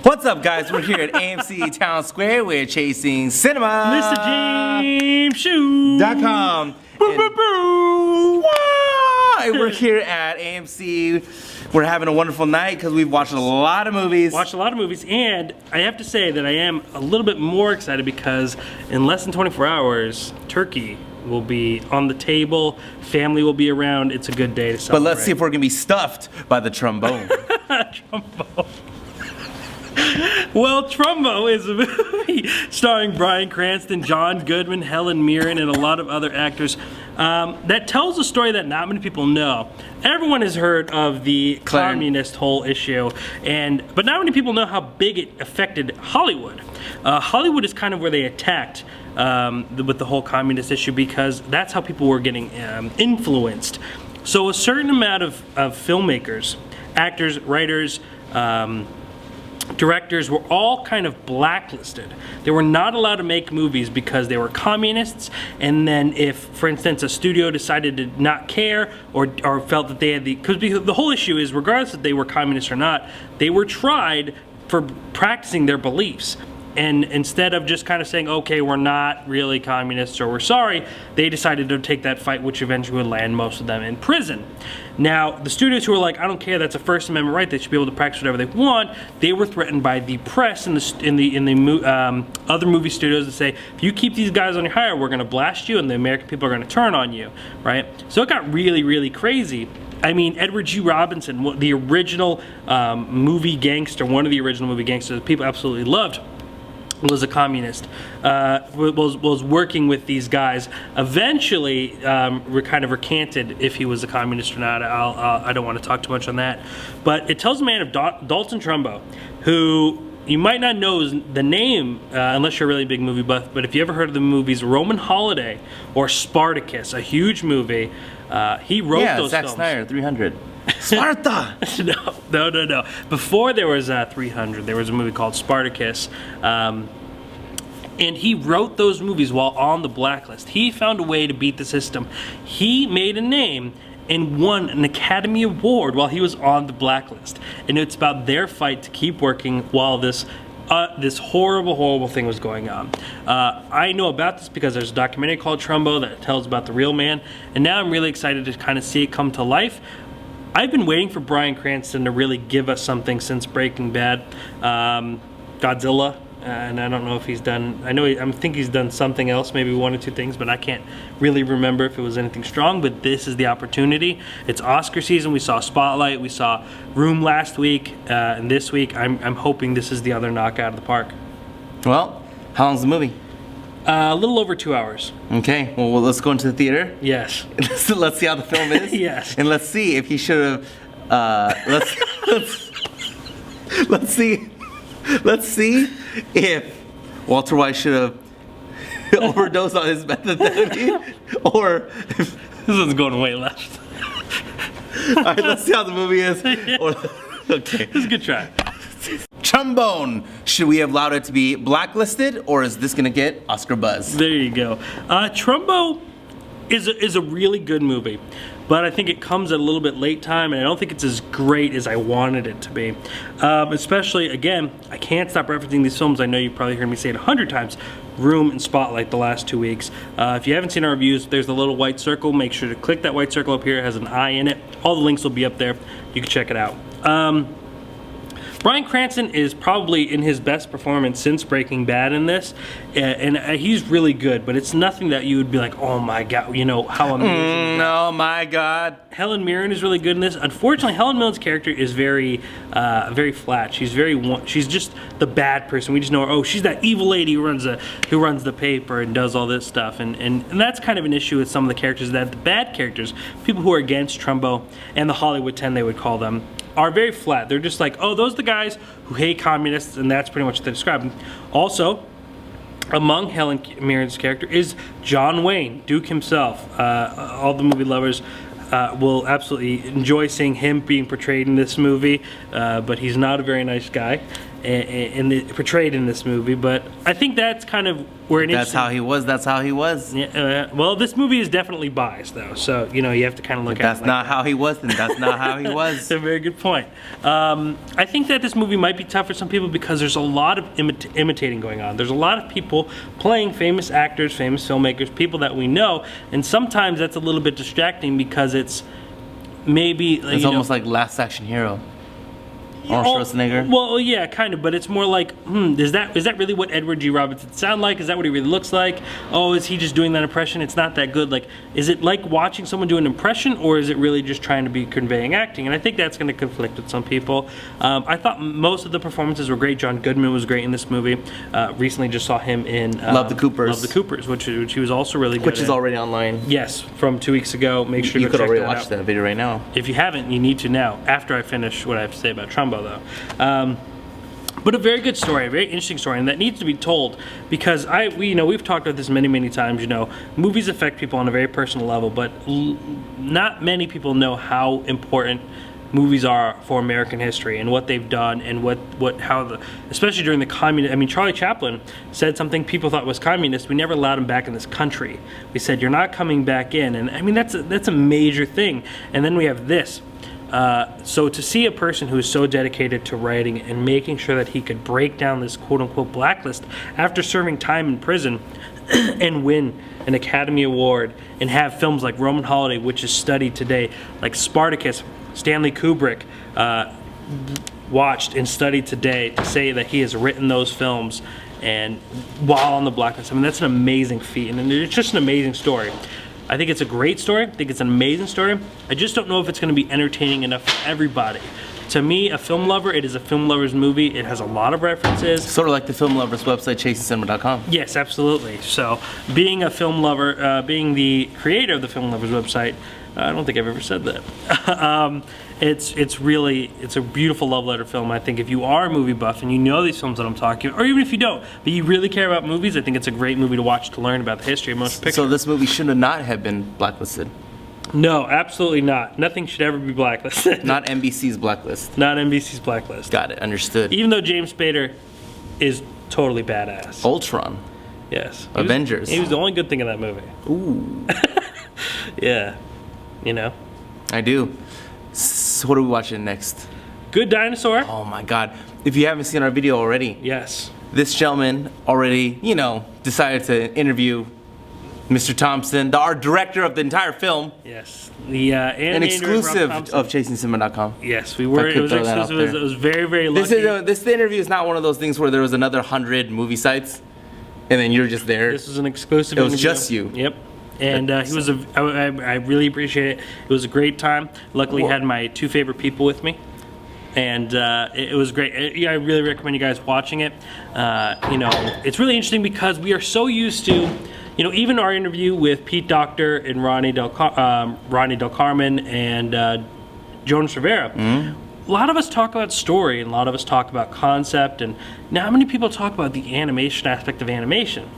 What's up, guys? We're here at AMC Town Square. We're chasing cinema. MrJamesShoe.com. And we're here at AMC. We're having a wonderful night because we've watched a lot of movies. And I have to say that I am a little bit more excited because in less than 24 hours, turkey will be on the table, family will be around. It's a good day to celebrate. But let's see if we're gonna be stuffed by the Trumbo. Trumbo. Well, Trumbo is a movie starring Bryan Cranston, John Goodman, Helen Mirren, and a lot of other actors that tells a story that not many people know. Everyone has heard of the communist whole issue, but not many people know how big it affected Hollywood. Hollywood is kind of where they attacked with the whole communist issue because that's how people were getting influenced. So a certain amount of filmmakers, actors, writers, directors were all kind of blacklisted. They were not allowed to make movies because they were communists, and then if, for instance, a studio decided to not care or felt that they had because the whole issue is, regardless if they were communists or not, they were tried for practicing their beliefs. And instead of just kind of saying, okay, we're not really communists or we're sorry, they decided to take that fight, which eventually would land most of them in prison. Now, the studios who were like, I don't care, that's a First Amendment right, they should be able to practice whatever they want, they were threatened by the press and the other movie studios that say, if you keep these guys on your hire, we're going to blast you and the American people are going to turn on you, right? So it got really, really crazy. I mean, Edward G. Robinson, the original movie gangster, one of the original movie gangsters that people absolutely loved, was a communist, was working with these guys. Eventually, kind of recanted if he was a communist or not. I don't want to talk too much on that. But it tells a man of Dalton Trumbo, who you might not know the name unless you're a really big movie buff, but if you ever heard of the movies Roman Holiday or Spartacus, a huge movie, he wrote those Zack films. Snyder, 300. Sparta! No. Before there was 300, there was a movie called Spartacus. And he wrote those movies while on the blacklist. He found a way to beat the system. He made a name and won an Academy Award while he was on the blacklist. And it's about their fight to keep working while this horrible, horrible thing was going on. I know about this because there's a documentary called Trumbo that tells about the real man. And now I'm really excited to kind of see it come to life. I've been waiting for Bryan Cranston to really give us something since Breaking Bad. Godzilla, and I don't know if he's done, I think he's done something else, maybe one or two things, but I can't really remember if it was anything strong, but this is the opportunity. It's Oscar season. We saw Spotlight, we saw Room last week, and this week I'm hoping this is the other knockout of the park. Well, how long's the movie? A little over 2 hours. Okay, well, let's go into the theater. Yes. Let's see how the film is. Yes. And let's see if he should have. Let's see if Walter White should have overdosed on his methamphetamine, or if this one's going way left. All right, let's see how the movie is. Okay. This is a good try. Trombone. Should we have allowed it to be blacklisted, or is this gonna get Oscar buzz? There you go. Trumbo is a really good movie, but I think it comes at a little bit late time, and I don't think it's as great as I wanted it to be. Especially, again, I can't stop referencing these films. I know you've probably heard me say it 100 times. Room and Spotlight the last 2 weeks. If you haven't seen our reviews, there's a little white circle. Make sure to click that white circle up here. It has an eye in it. All the links will be up there. You can check it out. Bryan Cranston is probably in his best performance since Breaking Bad in this, and he's really good, but it's nothing that you would be like, oh my god, you know, how amazing. Oh my god. Helen Mirren is really good in this. Unfortunately, Helen Mirren's character is very flat. She's just the bad person. We just know her, oh, she's that evil lady who runs the paper and does all this stuff, and that's kind of an issue with some of the characters, that the bad characters, people who are against Trumbo and the Hollywood 10 they would call them, are very flat. They're just like, oh, those are the guys who hate communists, and that's pretty much what they describe. Also, among Helen Mirren's character is John Wayne, Duke himself. All the movie lovers will absolutely enjoy seeing him being portrayed in this movie, but he's not a very nice guy. portrayed in this movie. But I think that's kind of where it is. That's how he was. That's how he was. Yeah, well, this movie is definitely biased, though. So you have to kind of look at it. That's not how he was, then that's not how he was. That's a very good point. I think that this movie might be tough for some people because there's a lot of imitating going on. There's a lot of people playing famous actors, famous filmmakers, people that we know, and sometimes that's a little bit distracting because it's maybe it's almost like Last Action Hero. Arnold Schwarzenegger. Well, yeah, kind of, but it's more like, is that really what Edward G. Robinson sound like? Is that what he really looks like? Oh, is he just doing that impression? It's not that good. Like, is it like watching someone do an impression, or is it really just trying to be conveying acting? And I think that's going to conflict with some people. I thought most of the performances were great. John Goodman was great in this movie. Recently just saw him in Love the Coopers. Love the Coopers, which he was also really good Which is in. Already online. Yes, from 2 weeks ago. Make sure you to could check already that watch out. that video right now. If you haven't, you need to now, after I finish what I have to say about Trumbo, though. But a very good story, a very interesting story, and that needs to be told because we've talked about this many times. Movies affect people on a very personal level, but not many people know how important movies are for American history and what they've done and especially during the communist. I mean, Charlie Chaplin said something people thought was communist. We never allowed him back in this country. We said, "You're not coming back in," and I mean that's a major thing. And then we have this. So to see a person who is so dedicated to writing and making sure that he could break down this quote-unquote blacklist after serving time in prison and win an Academy Award and have films like Roman Holiday, which is studied today, like Spartacus, Stanley Kubrick, watched and studied today, to say that he has written those films and while on the blacklist. I mean, that's an amazing feat, and it's just an amazing story. I think it's a great story. I think it's an amazing story. I just don't know if it's going to be entertaining enough for everybody. To me, a film lover, it is a film lover's movie. It has a lot of references. Sort of like the film lover's website, chasingcinema.com. Yes, absolutely. So, being a film lover, being the creator of the film lover's website, I don't think I've ever said that. It's a beautiful love letter film. I think if you are a movie buff and you know these films that I'm talking about, or even if you don't, but you really care about movies, I think it's a great movie to watch to learn about the history of motion pictures. So this movie should not have been blacklisted. No, absolutely not. Nothing should ever be blacklisted. Not NBC's blacklist. Not NBC's blacklist. Got it, understood. Even though James Spader is totally badass. Ultron. Yes. Avengers. He was the only good thing in that movie. Ooh. Yeah. I do. So what are we watching next? Good Dinosaur. Oh my God. If you haven't seen our video already, Yes. this gentleman already, decided to interview Mr. Thompson, the art director of the entire film. Yes. The An exclusive of chasingcinema.com. Yes, we were. It was exclusive. It was very, very lucky. This interview is not one of those things where there was another 100 movie sites, and then you're just there. This was an exclusive. It was interview. just you. Yep. And he was I really appreciate it. It was a great time. Luckily, had my two favorite people with me, and it was great. I really recommend you guys watching it. It's really interesting because we are so used to, even our interview with Pete Docter and Ronnie Del Carmen and Jonas Rivera. Mm-hmm. A lot of us talk about story, and a lot of us talk about concept, and not many people talk about the animation aspect of animation.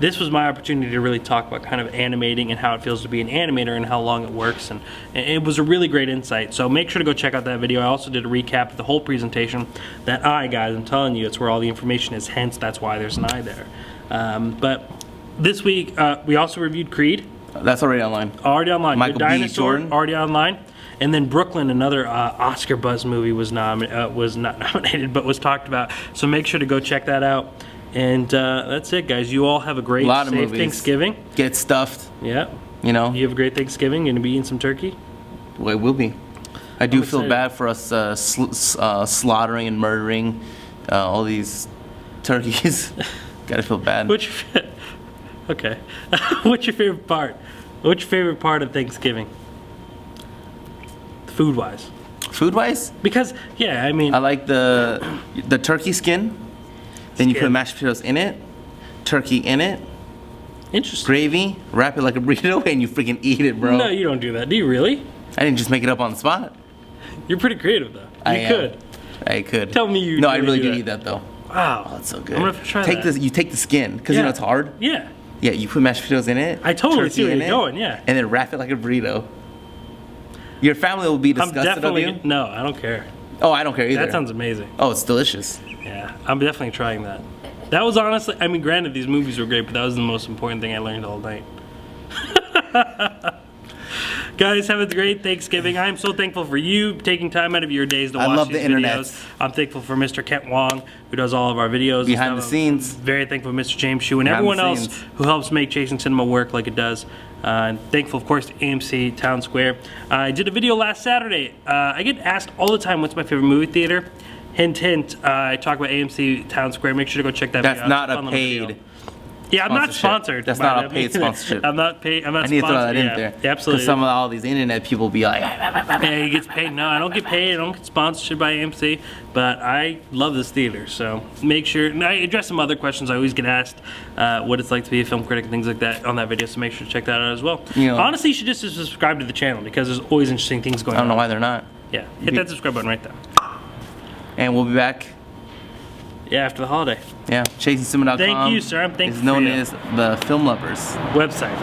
This was my opportunity to really talk about kind of animating and how it feels to be an animator and how long it works, and it was a really great insight. So make sure to go check out that video. I also did a recap of the whole presentation. That eye, guys, I'm telling you, it's where all the information is, hence that's why there's an eye there. But this week, we also reviewed Creed. That's already online. Already online. Michael Good B. Dinosaur, Jordan. already online. And then Brooklyn, another Oscar buzz movie, was not nominated, but was talked about. So make sure to go check that out. And that's it, guys. You all have a great, safe Thanksgiving. Get stuffed. Yeah. You have a great Thanksgiving. You're going to be eating some turkey? Well, it will be. I do feel bad for us slaughtering and murdering all these turkeys. Gotta feel bad. Okay. What's your favorite part? What's your favorite part of Thanksgiving? Food-wise. Food-wise? Because, I like the turkey skin. Then you put mashed potatoes in it, turkey in it, interesting, gravy, wrap it like a burrito, and you freaking eat it, bro. No, you don't do that. Do you really? I didn't just make it up on the spot. You're pretty creative, though. I could. Tell me you. No, I really did eat that though. Wow, that's so good. I'm gonna have to try that. You take the skin because it's hard. Yeah. Yeah, you put mashed potatoes in it. I totally see where you're going. Yeah. And then wrap it like a burrito. Your family will be disgusted of you. No, I don't care. Oh, I don't care either. That sounds amazing. Oh, it's delicious. Yeah, I'm definitely trying that. That was honestly, I mean, granted, these movies were great, but that was the most important thing I learned all night. Guys, have a great Thanksgiving. I am so thankful for you taking time out of your days to watch love these the internet. videos. I'm thankful for Mr. Kent Wong, who does all of our videos. Behind the scenes. Very thankful for Mr. James Shu and Behind the everyone else scenes. who helps make Chasing Cinema work like it does. And thankful, of course, to AMC Town Square. I did a video last Saturday. I get asked all the time, what's my favorite movie theater? Hint, hint, I talk about AMC Town Square. Make sure to go check that video out. That's not It's a fun little video. paid. Yeah, I'm not sponsorship. sponsored. That's by not a them paid either. sponsorship. I'm not paid. I'm not I need to throw sponsored. that in Yeah, there. absolutely. Because some of all these internet people be like, Yeah, he gets paid. No, I don't get paid. I don't get sponsored by AMC, but I love this theater. So make sure. And I address some other questions I always get asked, what it's like to be a film critic and things like that on that video. So make sure to check that out as well. You know, honestly, you should just subscribe to the channel because there's always interesting things going I on. don't know why they're not. Yeah, hit that subscribe button right there. And we'll be back. Yeah, after the holiday. Yeah, ChasingCinema.com. Thank you, sir. I'm thankful is known for you. as the Film Lovers. Website.